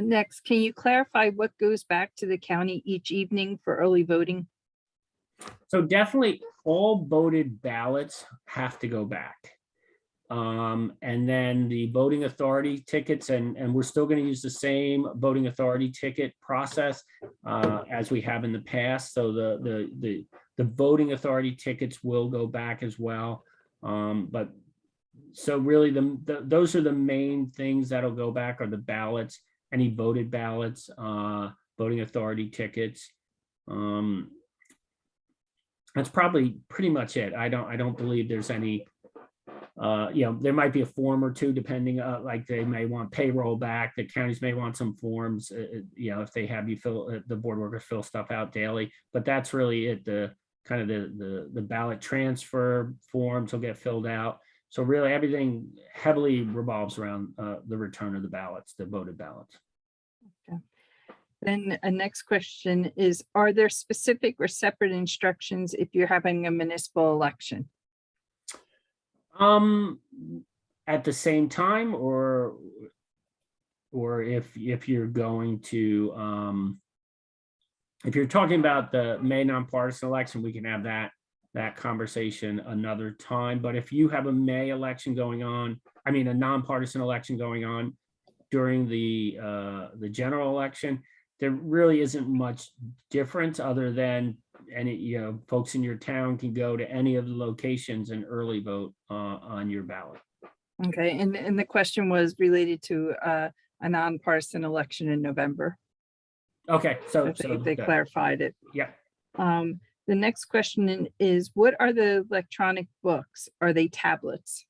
Next, can you clarify what goes back to the county each evening for early voting? So definitely all voted ballots have to go back. And then the voting authority tickets, and we're still going to use the same voting authority ticket process as we have in the past. So the voting authority tickets will go back as well. But so really those are the main things that'll go back, are the ballots, any voted ballots, voting authority tickets. That's probably pretty much it. I don't believe there's any. You know, there might be a form or two, depending, like they may want payroll back. The counties may want some forms, you know, if they have you fill, the board workers fill stuff out daily. But that's really it. The kind of the ballot transfer forms will get filled out. So really everything heavily revolves around the return of the ballots, the voted ballots. Okay. Then a next question is, are there specific or separate instructions if you're having a municipal election? At the same time, or if you're going to, if you're talking about the May nonpartisan election, we can have that conversation another time. But if you have a May election going on, I mean, a nonpartisan election going on during the general election, there really isn't much difference other than any, you know, folks in your town can go to any of the locations and early vote on your ballot. Okay, and the question was related to a nonpartisan election in November. Okay, so They clarified it. Yeah. The next question is, what are the electronic books? Are they tablets?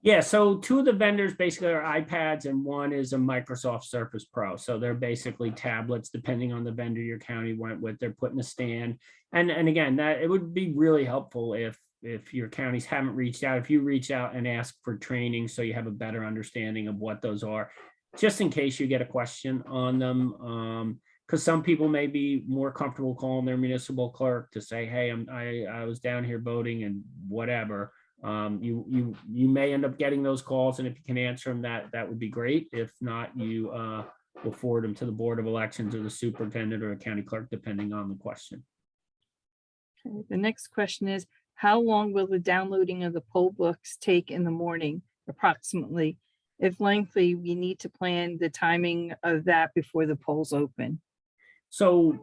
Yeah, so two of the vendors basically are iPads and one is a Microsoft Surface Pro. So they're basically tablets, depending on the vendor your county went with. They're putting a stand. And again, that it would be really helpful if your counties haven't reached out, if you reach out and ask for training so you have a better understanding of what those are, just in case you get a question on them. Because some people may be more comfortable calling their municipal clerk to say, hey, I was down here voting and whatever. You may end up getting those calls, and if you can answer them, that would be great. If not, you will forward them to the Board of Elections or the superintendent or a county clerk, depending on the question. Okay. The next question is, how long will the downloading of the poll books take in the morning, approximately? If lengthy, we need to plan the timing of that before the polls open. So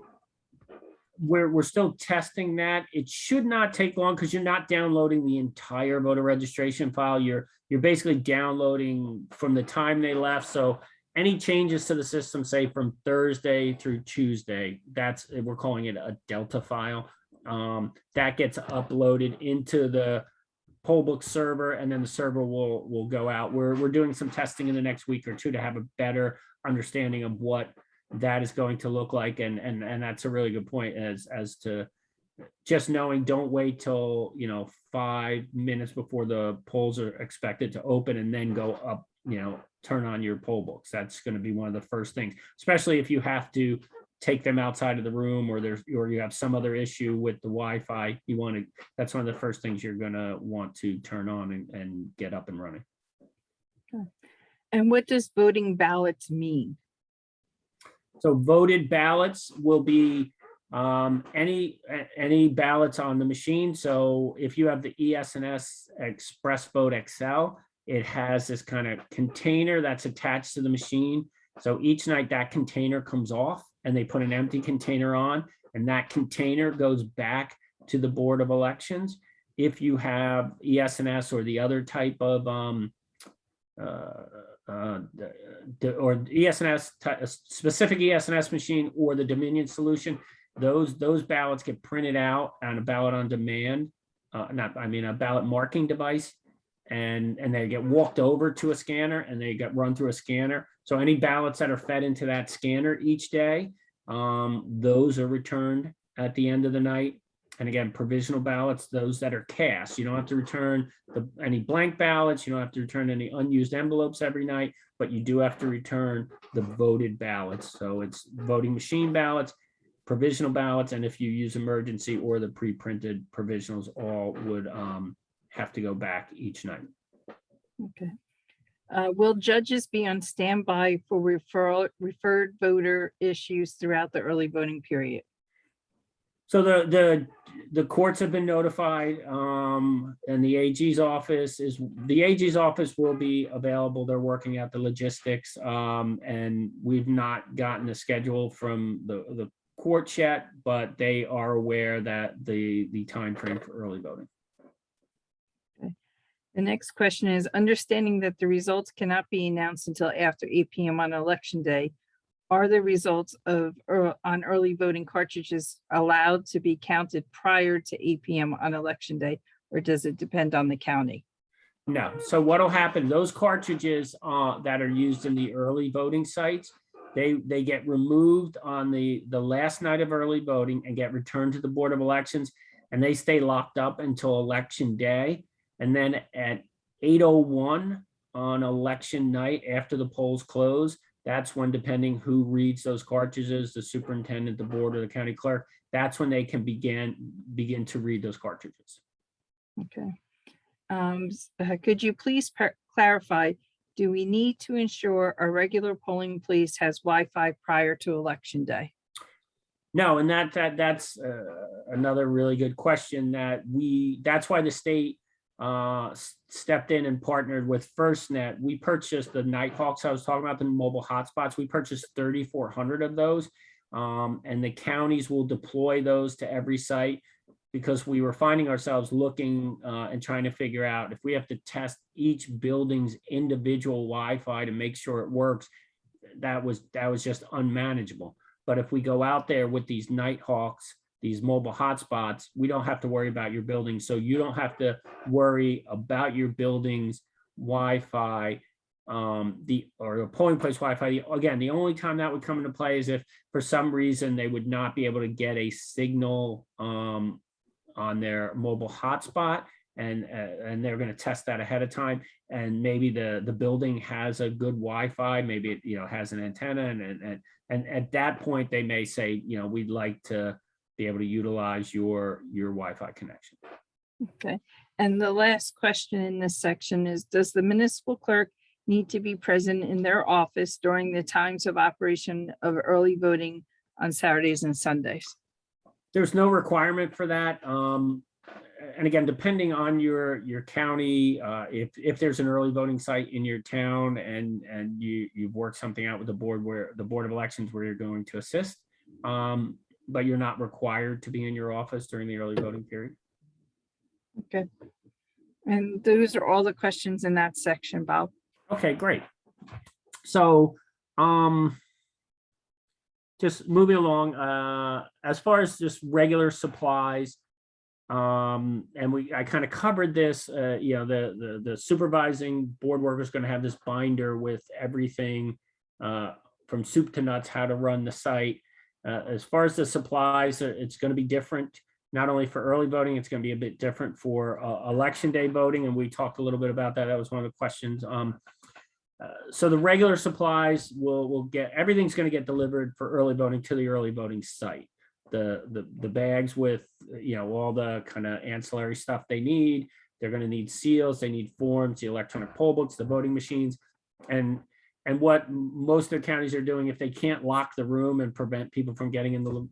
we're still testing that. It should not take long because you're not downloading the entire voter registration file. You're basically downloading from the time they left. So any changes to the system, say from Thursday through Tuesday, we're calling it a Delta file. That gets uploaded into the poll book server, and then the server will go out. We're doing some testing in the next week or two to have a better understanding of what that is going to look like, and that's a really good point as to just knowing, don't wait till 5 minutes before the polls are expected to open and then go up, turn on your poll books. That's going to be one of the first things, especially if you have to take them outside of the room or you have some other issue with the Wi-Fi. That's one of the first things you're going to want to turn on and get up and running. Okay. And what does voting ballots mean? So voted ballots will be any ballots on the machine. So if you have the ES&S Express Vote XL, it has this kind of container that's attached to the machine. So each night that container comes off and they put an empty container on, and that container goes back to the Board of Elections. If you have ES&S or the other type of or ES&S, a specific ES&S machine or the Dominion solution, those ballots get printed out on a ballot on demand, a ballot marking device, and they get walked over to a scanner and they get run through a scanner. So any ballots that are fed into that scanner each day, those are returned at the end of the night. And again, provisional ballots, those that are cast, you don't have to return any blank ballots. You don't have to return any unused envelopes every night, but you do have to return the voted ballots. So it's voting machine ballots, provisional ballots, and if you use emergency or the pre-printed provisionals, all would have to go back each night. Okay. Will judges be on standby for referred voter issues throughout the early voting period? So the courts have been notified, and the AG's office will be available. They're working out the logistics, and we've not gotten a schedule from the courts yet, but they are aware that the time frame for early voting. Okay. The next question is, understanding that the results cannot be announced until after 8 p.m. on election day, are the results on early voting cartridges allowed to be counted prior to 8 p.m. on election day, or does it depend on the county? No. So what'll happen, those cartridges that are used in the early voting sites, they get removed on the last night of early voting and get returned to the Board of Elections, and they stay locked up until election day. And then at 8:01 on election night, after the polls close, that's when, depending who reads those cartridges, the superintendent, the board, or the county clerk, that's when they can begin to read those cartridges. Okay. Could you please clarify, do we need to ensure our regular polling place has Wi-Fi prior to election day? No, and that's another really good question that's why the state stepped in and partnered with FirstNet. We purchased the Nighthawks I was talking about, the mobile hotspots. We purchased 3,400 of those, and the counties will deploy those to every site, because we were finding ourselves looking and trying to figure out if we have to test each building's individual Wi-Fi to make sure it works. That was just unmanageable. But if we go out there with these Nighthawks, these mobile hotspots, we don't have to worry about your building. So you don't have to worry about your building's Wi-Fi, or polling place Wi-Fi. Again, the only time that would come into play is if for some reason they would not be able to get a signal on their mobile hotspot, and they're going to test that ahead of time. And maybe the building has a good Wi-Fi, maybe it has an antenna, and at that point they may say, we'd like to be able to utilize your Wi-Fi connection. Okay. And the last question in this section is, does the municipal clerk need to be present in their office during the times of operation of early voting on Saturdays and Sundays? There's no requirement for that. And again, depending on your county, if there's an early voting site in your town and you've worked something out with the Board of Elections where you're going to assist, but you're not required to be in your office during the early voting period. Okay. And those are all the questions in that section, Bob. Okay, great. So just moving along, as far as just regular supplies, and I kind of covered this, the supervising board worker is going to have this binder with everything from soup to nuts, how to run the site. As far as the supplies, it's going to be different, not only for early voting, it's going to be a bit different for election day voting. And we talked a little bit about that. That was one of the questions. So the regular supplies will get, everything's going to get delivered for early voting to the early voting site. The bags with, all the kind of ancillary stuff they need. They're going to need seals, they need forms, the electronic poll books, the voting machines. And what most of the counties are doing, if they can't lock the room and prevent people from getting into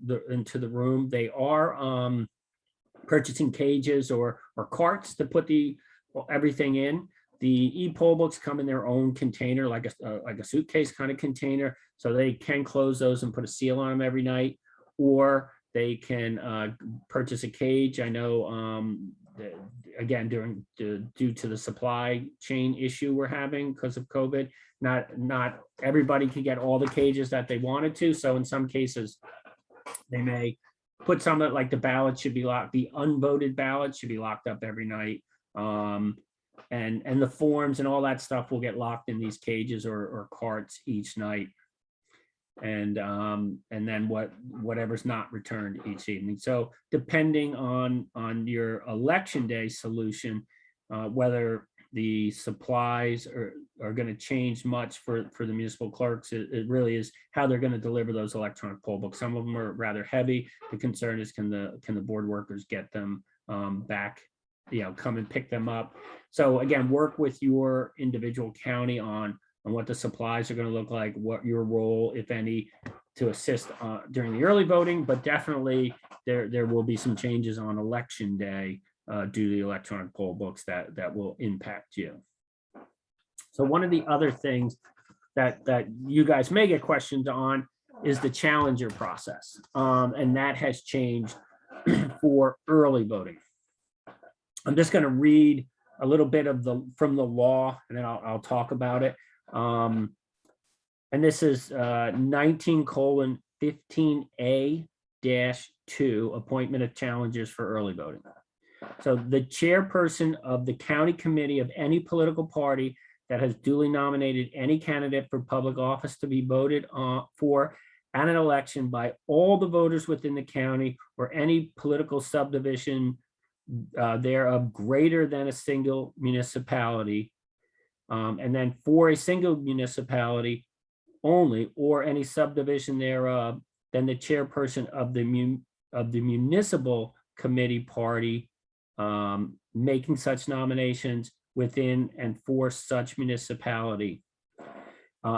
the room, they are purchasing cages or carts to put everything in. The e-poll books come in their own container, like a suitcase kind of container, so they can close those and put a seal on them every night, or they can purchase a cage. I know, again, due to the supply chain issue we're having because of COVID, not everybody can get all the cages that they wanted to. So in some cases, they may put some of it, like the ballot should be locked. The unvoted ballot should be locked up every night. and the forms and all that stuff will get locked in these cages or carts each night. And then whatever's not returned each evening. So depending on your election day solution, whether the supplies are going to change much for the municipal clerks, it really is how they're going to deliver those electronic poll books. Some of them are rather heavy. The concern is can the board workers get them back, come and pick them up. So again, work with your individual county on what the supplies are going to look like, what your role, if any, to assist during the early voting, but definitely there will be some changes on election day due to the electronic poll books that will impact you. So one of the other things that you guys may get questions on is the challenger process, and that has changed for early voting. I'm just going to read a little bit from the law, and then I'll talk about it. And this is 19:15A-2, appointment of challengers for early voting. So the chairperson of the county committee of any political party that has duly nominated any candidate for public office to be voted for at an election by all the voters within the county or any political subdivision thereof greater than a single municipality. And then for a single municipality only or any subdivision thereof, then the chairperson of the municipal committee party making such nominations within and for such municipality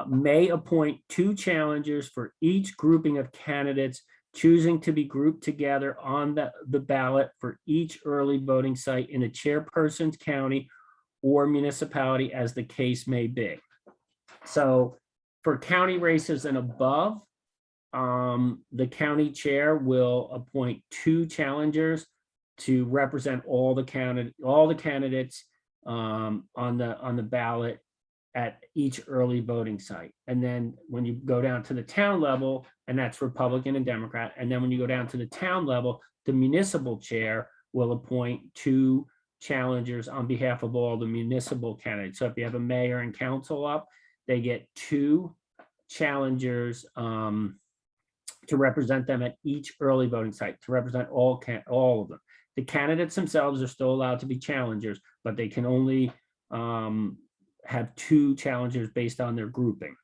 may appoint 2 challengers for each grouping of candidates choosing to be grouped together on the ballot for each early voting site in a chairperson's county or municipality as the case may be. So for county races and above, the county chair will appoint 2 challengers to represent all the candidates on the ballot at each early voting site. And then when you go down to the town level, and that's Republican and Democrat, and then when you go down to the town level, the municipal chair will appoint 2 challengers on behalf of all the municipal candidates. So if you have a mayor and council up, they get 2 challengers to represent them at each early voting site, to represent all of them. The candidates themselves are still allowed to be challengers, but they can only have 2 challengers based on their grouping.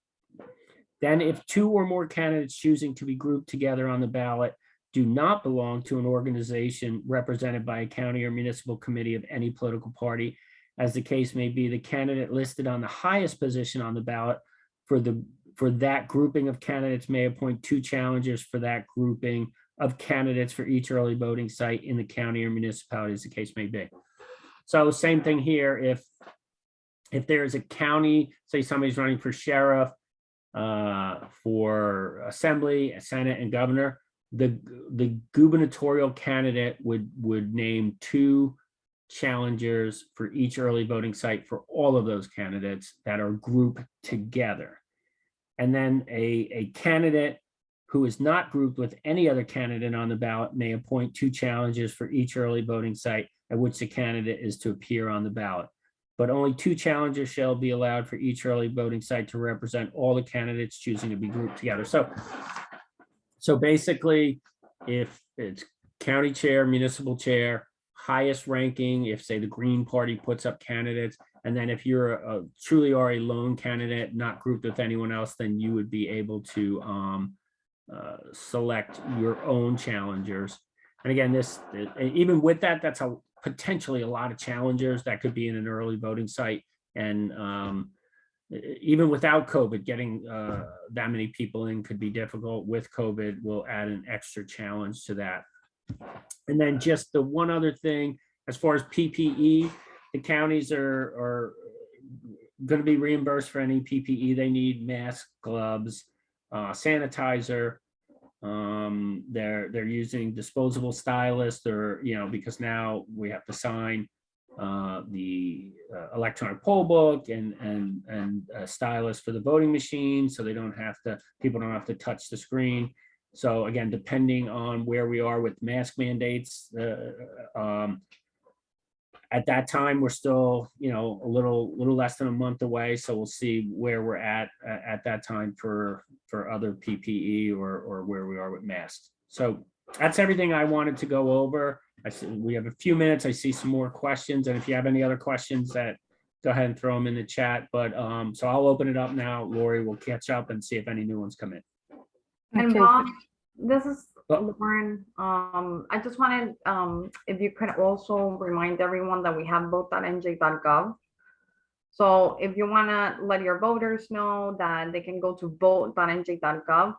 Then if 2 or more candidates choosing to be grouped together on the ballot do not belong to an organization represented by a county or municipal committee of any political party, as the case may be, the candidate listed on the highest position on the ballot for that grouping of candidates may appoint 2 challengers for that grouping of candidates for each early voting site in the county or municipality, as the case may be. So same thing here. If there is a county, say somebody's running for sheriff, for assembly, senate, and governor, the gubernatorial candidate would name 2 challengers for each early voting site for all of those candidates that are grouped together. And then a candidate who is not grouped with any other candidate on the ballot may appoint 2 challengers for each early voting site at which the candidate is to appear on the ballot. But only 2 challengers shall be allowed for each early voting site to represent all the candidates choosing to be grouped together. So basically, if it's county chair, municipal chair, highest ranking, if say the Green Party puts up candidates, and then if you're truly are a lone candidate, not grouped with anyone else, then you would be able to select your own challengers. And again, even with that, that's potentially a lot of challengers that could be in an early voting site. And even without COVID, getting that many people in could be difficult. With COVID, we'll add an extra challenge to that. And then just the one other thing, as far as PPE, the counties are going to be reimbursed for any PPE they need: masks, gloves, sanitizer. They're using disposable stylists, or because now we have to sign the electronic poll book and stylus for the voting machine, so people don't have to touch the screen. So again, depending on where we are with mask mandates, At that time, we're still, you know, a little less than a month away. So we'll see where we're at that time for other PPE or where we are with masks. So that's everything I wanted to go over. I see we have a few minutes. I see some more questions. And if you have any other questions, that go ahead and throw them in the chat. But so I'll open it up now. Lori will catch up and see if any new ones come in. And Okay. Bob, this is Oh. Lauren. I just wanted, if you could also remind everyone that we have vote.nj.gov. So if you want to let your voters know that they can go to vote.nj.gov,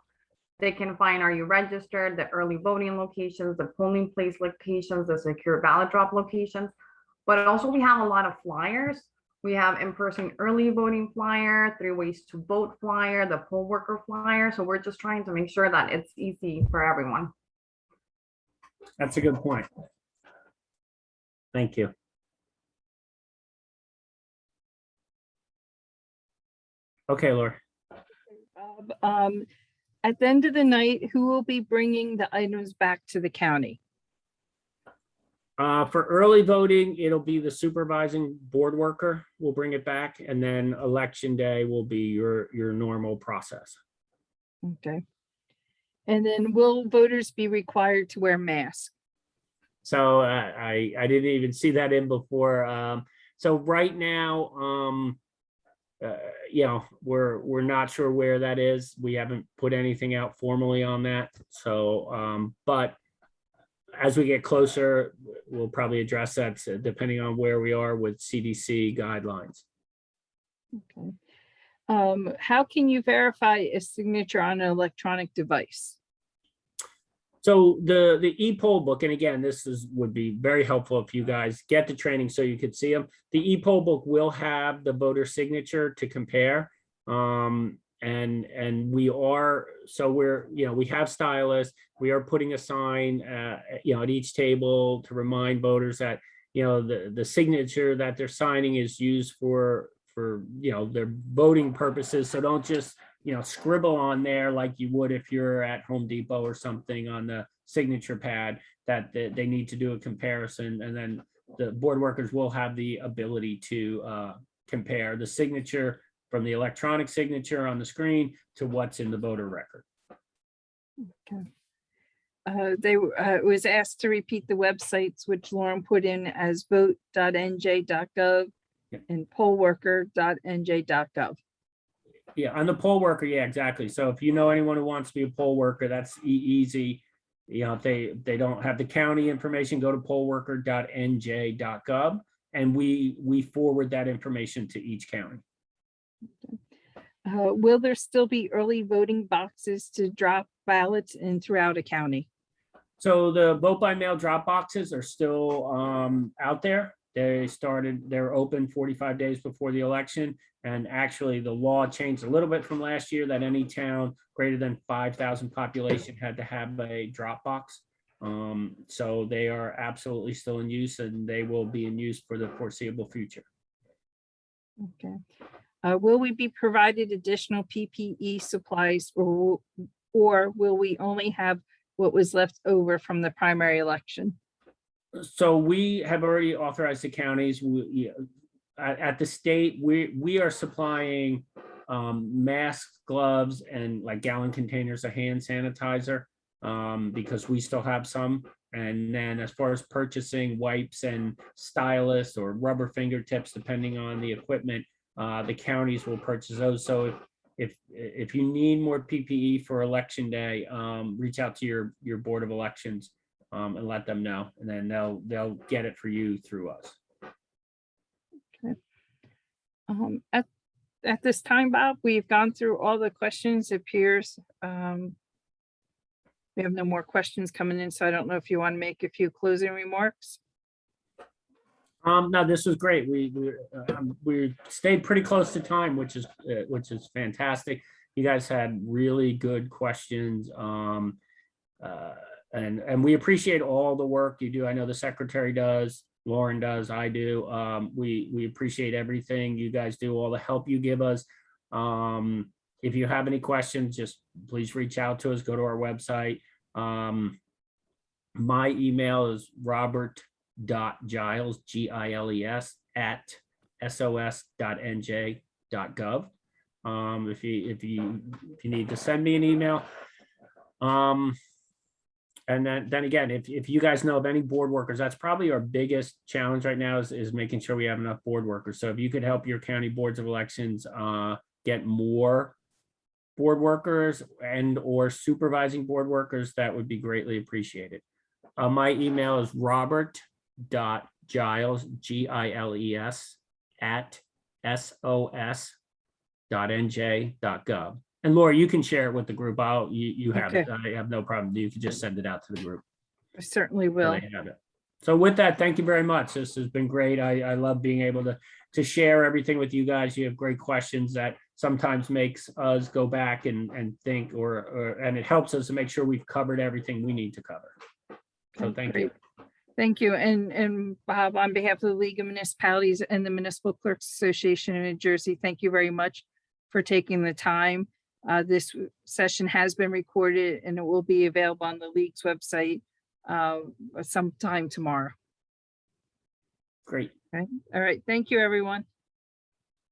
they can find, are you registered, the early voting locations, the polling place locations, the secure ballot drop locations. But also we have a lot of flyers. We have in-person early voting flyer, 3 ways to vote flyer, the poll worker flyer. So we're just trying to make sure that it's easy for everyone. That's a good point. Thank you. Okay, Lori. Bob, at the end of the night, who will be bringing the items back to the county? For early voting, it'll be the supervising board worker will bring it back, and then election day will be your normal process. Okay. And then will voters be required to wear masks? So I didn't even see that in before. So right now, you know, we're not sure where that is. We haven't put anything out formally on that. So, but as we get closer, we'll probably address that depending on where we are with CDC guidelines. Okay. How can you verify a signature on an electronic device? So the e-poll book, and again, this would be very helpful if you guys get the training so you could see them. The e-poll book will have the voter signature to compare. And we are, so we're, you know, we have stylists. We are putting a sign, you know, at each table to remind voters that, you know, the signature that they're signing is used for, you know, their voting purposes. So don't just, you know, scribble on there like you would if you're at Home Depot or something on the signature pad, that they need to do a comparison. And then the board workers will have the ability to compare the signature from the electronic signature on the screen to what's in the voter record. Okay. They was asked to repeat the websites which Lauren put in as vote.nj.gov and pollworker.nj.gov. Yeah, on the poll worker, yeah, exactly. So if you know anyone who wants to be a poll worker, that's easy. You know, if they don't have the county information, go to pollworker.nj.gov, and we forward that information to each county. Will there still be early voting boxes to drop ballots in throughout a county? So the vote by mail drop boxes are still out there. They're open 45 days before the election. And actually the law changed a little bit from last year that any town greater than 5,000 population had to have a drop box. So they are absolutely still in use, and they will be in use for the foreseeable future. Okay. Will we be provided additional PPE supplies, or will we only have what was left over from the primary election? So we have already authorized the counties. At the state, we are supplying masks, gloves, and like gallon containers of hand sanitizer because we still have some. And then as far as purchasing wipes and stylists or rubber fingertips, depending on the equipment, the counties will purchase those. So if you need more PPE for election day, reach out to your board of elections and let them know, and then they'll get it for you through us. Okay. At this time, Bob, we've gone through all the questions. It appears we have no more questions coming in, so I don't know if you want to make a few closing remarks. No, this was great. We stayed pretty close to time, which is fantastic. You guys had really good questions, and we appreciate all the work you do. I know the secretary does, Lauren does, I do. We appreciate everything you guys do, all the help you give us. If you have any questions, just please reach out to us. Go to our website. My email is Robert Giles, Giles, at sos.nj.gov. If you need to send me an email. And then again, if you guys know of any board workers, that's probably our biggest challenge right now is making sure we have enough board workers. So if you could help your county boards of elections get more board workers and or supervising board workers, that would be greatly appreciated. My email is robert.giles, Giles, at sos.nj.gov. And Laura, you can share it with the group. You have it. I have no problem. You can just send it out to the group. I certainly So will. they have it. So with that, thank you very much. This has been great. I love being able to share everything with you guys. You have great questions that sometimes makes us go back and think, and it helps us to make sure we've covered everything we need to cover. So Okay, thank great. you. Thank you. And Bob, on behalf of the League of Municipalities and the Municipal Clerks Association in New Jersey, thank you very much for taking the time. This session has been recorded and it will be available on the League's website sometime tomorrow. Great. Okay. All right. Thank you, everyone.